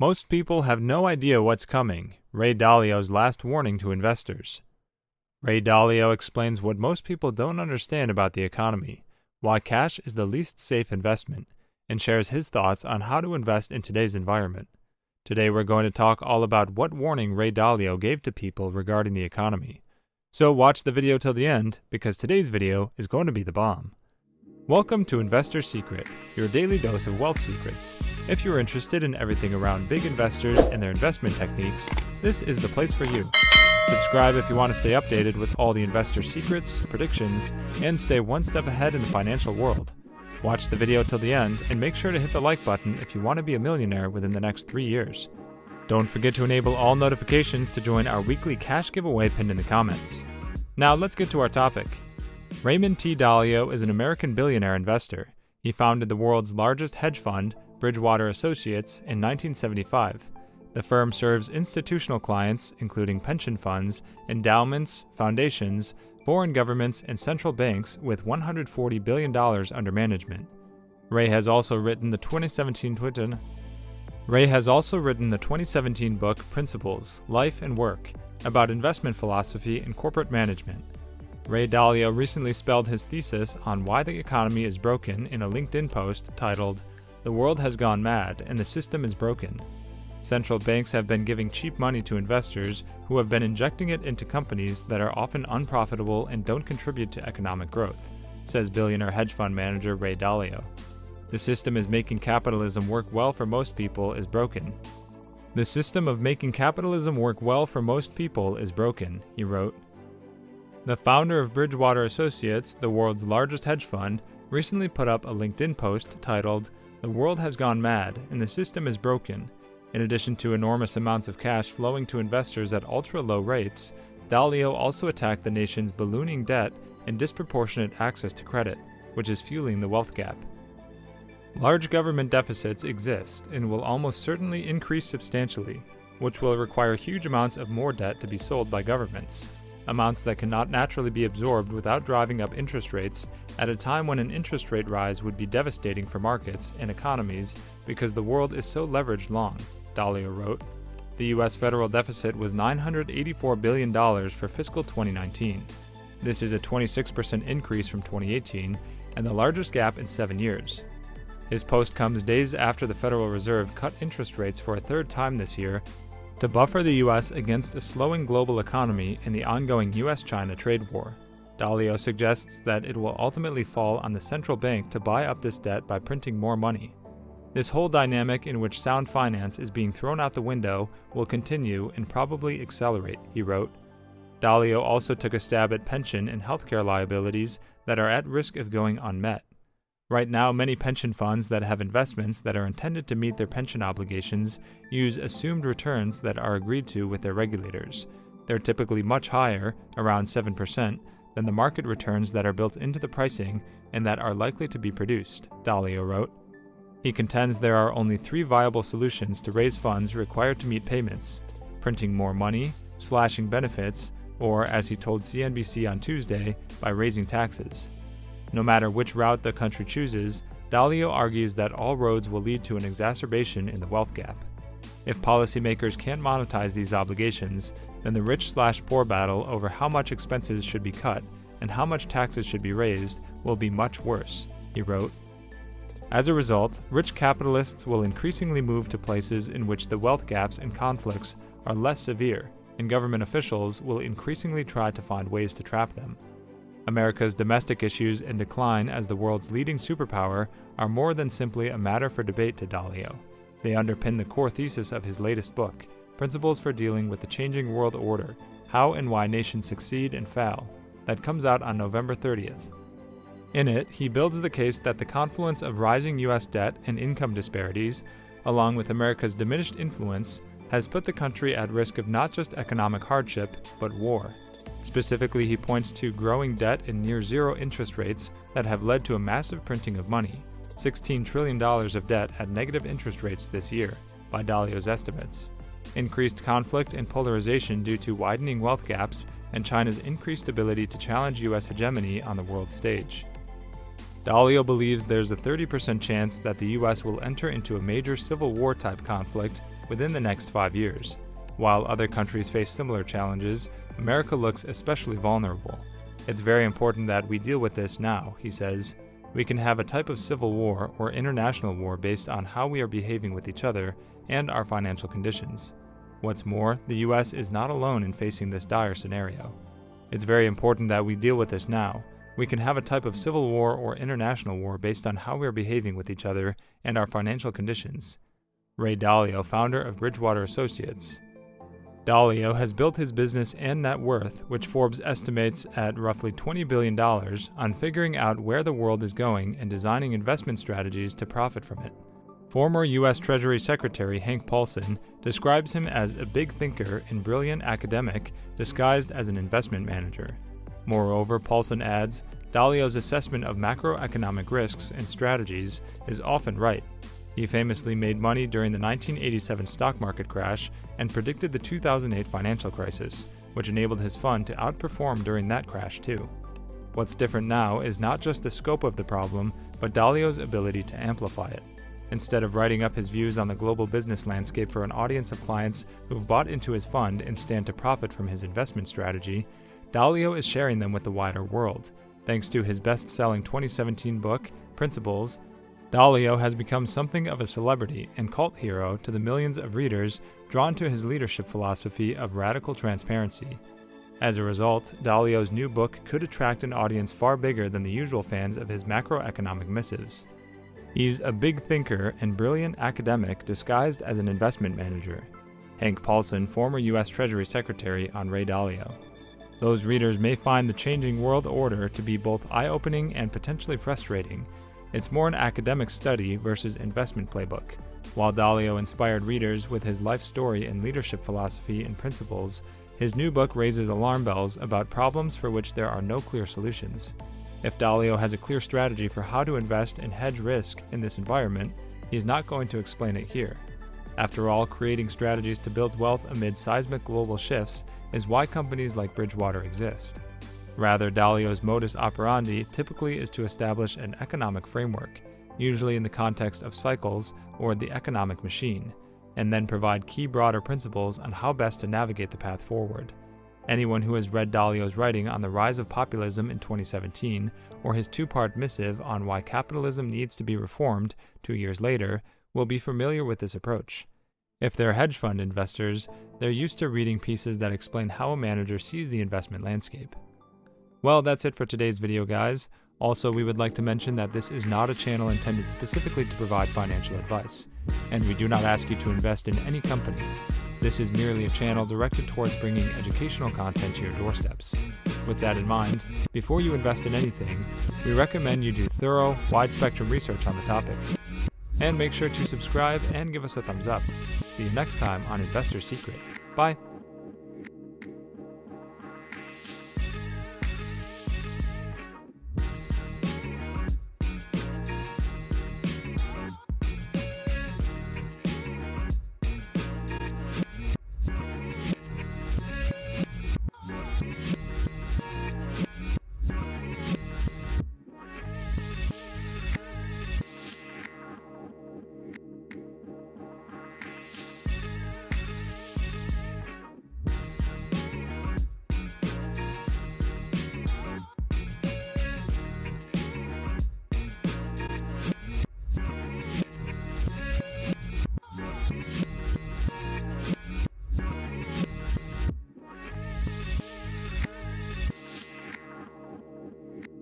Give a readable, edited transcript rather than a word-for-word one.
Most people have no idea what's coming. Ray Dalio's last warning to investors. Ray Dalio explains what most people don't understand about the economy, why cash is the least safe investment, and shares his thoughts on how to invest in today's environment. Today we're going to talk all about what warning Ray Dalio gave to people regarding the economy. So watch the video till the end, because today's video is going to be the bomb. Welcome to Investor Secret, your daily dose of wealth secrets. If you're interested in everything around big investors and their investment techniques, this is the place for you. Subscribe if you want to stay updated with all the investor secrets, predictions, and stay one step ahead in the financial world. Watch the video till the end and make sure to hit the like button if you want to be a millionaire within the next 3 years. Don't forget to enable all notifications to join our weekly cash giveaway pinned in the comments. Now let's get to our topic. Raymond T. Dalio is an American billionaire investor. He founded the world's largest hedge fund, Bridgewater Associates, in 1975. The firm serves institutional clients, including pension funds, endowments, foundations, foreign governments, and central banks, with $140 billion under management. Ray has also written the 2017 book Principles, Life and Work, about investment philosophy and corporate management. Ray Dalio recently spelled his thesis on why the economy is broken in a LinkedIn post titled, "The World Has Gone Mad and the System is Broken." Central banks have been giving cheap money to investors who have been injecting it into companies that are often unprofitable and don't contribute to economic growth, says billionaire hedge fund manager Ray Dalio. The system is making capitalism work well for most people is broken. The system of making capitalism work well for most people is broken, he wrote. The founder of Bridgewater Associates, the world's largest hedge fund, recently put up a LinkedIn post titled, "The World Has Gone Mad and the System is Broken." In addition to enormous amounts of cash flowing to investors at ultra-low rates, Dalio also attacked the nation's ballooning debt and disproportionate access to credit, which is fueling the wealth gap. Large government deficits exist and will almost certainly increase substantially, which will require huge amounts of more debt to be sold by governments. Amounts that cannot naturally be absorbed without driving up interest rates at a time when an interest rate rise would be devastating for markets and economies because the world is so leveraged long, Dalio wrote. The U.S. federal deficit was $984 billion for fiscal 2019. This is a 26% increase from 2018 and the largest gap in 7 years. His post comes days after the Federal Reserve cut interest rates for a third time this year to buffer the U.S. against a slowing global economy and the ongoing U.S.-China trade war. Dalio suggests that it will ultimately fall on the central bank to buy up this debt by printing more money. This whole dynamic in which sound finance is being thrown out the window will continue and probably accelerate, he wrote. Dalio also took a stab at pension and healthcare liabilities that are at risk of going unmet. Right now, many pension funds that have investments that are intended to meet their pension obligations use assumed returns that are agreed to with their regulators. They're typically much higher, around 7%, than the market returns that are built into the pricing and that are likely to be produced, Dalio wrote. He contends there are only 3 viable solutions to raise funds required to meet payments: printing more money, slashing benefits, or, as he told CNBC on Tuesday, by raising taxes. No matter which route the country chooses, Dalio argues that all roads will lead to an exacerbation in the wealth gap. If policymakers can't monetize these obligations, then the rich/poor battle over how much expenses should be cut and how much taxes should be raised will be much worse, he wrote. As a result, rich capitalists will increasingly move to places in which the wealth gaps and conflicts are less severe, and government officials will increasingly try to find ways to trap them. America's domestic issues and decline as the world's leading superpower are more than simply a matter for debate to Dalio. They underpin the core thesis of his latest book, Principles for Dealing with the Changing World Order, How and Why Nations Succeed and Fail, that comes out on November 30th. In it, he builds the case that the confluence of rising U.S. debt and income disparities, along with America's diminished influence, has put the country at risk of not just economic hardship, but war. Specifically, he points to growing debt and near-zero interest rates that have led to a massive printing of money, $16 trillion of debt at negative interest rates this year, by Dalio's estimates. Increased conflict and polarization due to widening wealth gaps and China's increased ability to challenge U.S. hegemony on the world stage. Dalio believes there's a 30% chance that the U.S. will enter into a major Civil War-type conflict within the next 5 years. While other countries face similar challenges, America looks especially vulnerable. It's very important that we deal with this now, he says. We can have a type of civil war or international war based on how we are behaving with each other and our financial conditions. What's more, the US is not alone in facing this dire scenario. It's very important that we deal with this now. We can have a type of civil war or international war based on how we are behaving with each other and our financial conditions. Ray Dalio, founder of Bridgewater Associates. Dalio has built his business and net worth, which Forbes estimates at roughly $20 billion, on figuring out where the world is going and designing investment strategies to profit from it. Former U.S. Treasury Secretary Hank Paulson describes him as a big thinker and brilliant academic disguised as an investment manager. Moreover, Paulson adds, Dalio's assessment of macroeconomic risks and strategies is often right. He famously made money during the 1987 stock market crash and predicted the 2008 financial crisis, which enabled his fund to outperform during that crash too. What's different now is not just the scope of the problem, but Dalio's ability to amplify it. Instead of writing up his views on the global business landscape for an audience of clients who've bought into his fund and stand to profit from his investment strategy, Dalio is sharing them with the wider world. Thanks to his best-selling 2017 book, Principles, Dalio has become something of a celebrity and cult hero to the millions of readers drawn to his leadership philosophy of radical transparency. As a result, Dalio's new book could attract an audience far bigger than the usual fans of his macroeconomic missives. He's a big thinker and brilliant academic disguised as an investment manager. Hank Paulson, former U.S. Treasury Secretary, on Ray Dalio. Those readers may find the changing world order to be both eye-opening and potentially frustrating. It's more an academic study versus investment playbook. While Dalio inspired readers with his life story and leadership philosophy and principles, his new book raises alarm bells about problems for which there are no clear solutions. If Dalio has a clear strategy for how to invest and hedge risk in this environment, he's not going to explain it here. After all, creating strategies to build wealth amid seismic global shifts is why companies like Bridgewater exist. Rather, Dalio's modus operandi typically is to establish an economic framework, usually in the context of cycles or the economic machine, and then provide key broader principles on how best to navigate the path forward. Anyone who has read Dalio's writing on the rise of populism in 2017, or his two-part missive on why capitalism needs to be reformed 2 years later, will be familiar with this approach. If they're hedge fund investors, they're used to reading pieces that explain how a manager sees the investment landscape. Well, that's it for today's video, guys. Also, we would like to mention that this is not a channel intended specifically to provide financial advice, and we do not ask you to invest in any company. This is merely a channel directed towards bringing educational content to your doorsteps. With that in mind, before you invest in anything, we recommend you do thorough, wide-spectrum research on the topic. And make sure to subscribe and give us a thumbs up. See you next time on Investor Secret. Bye!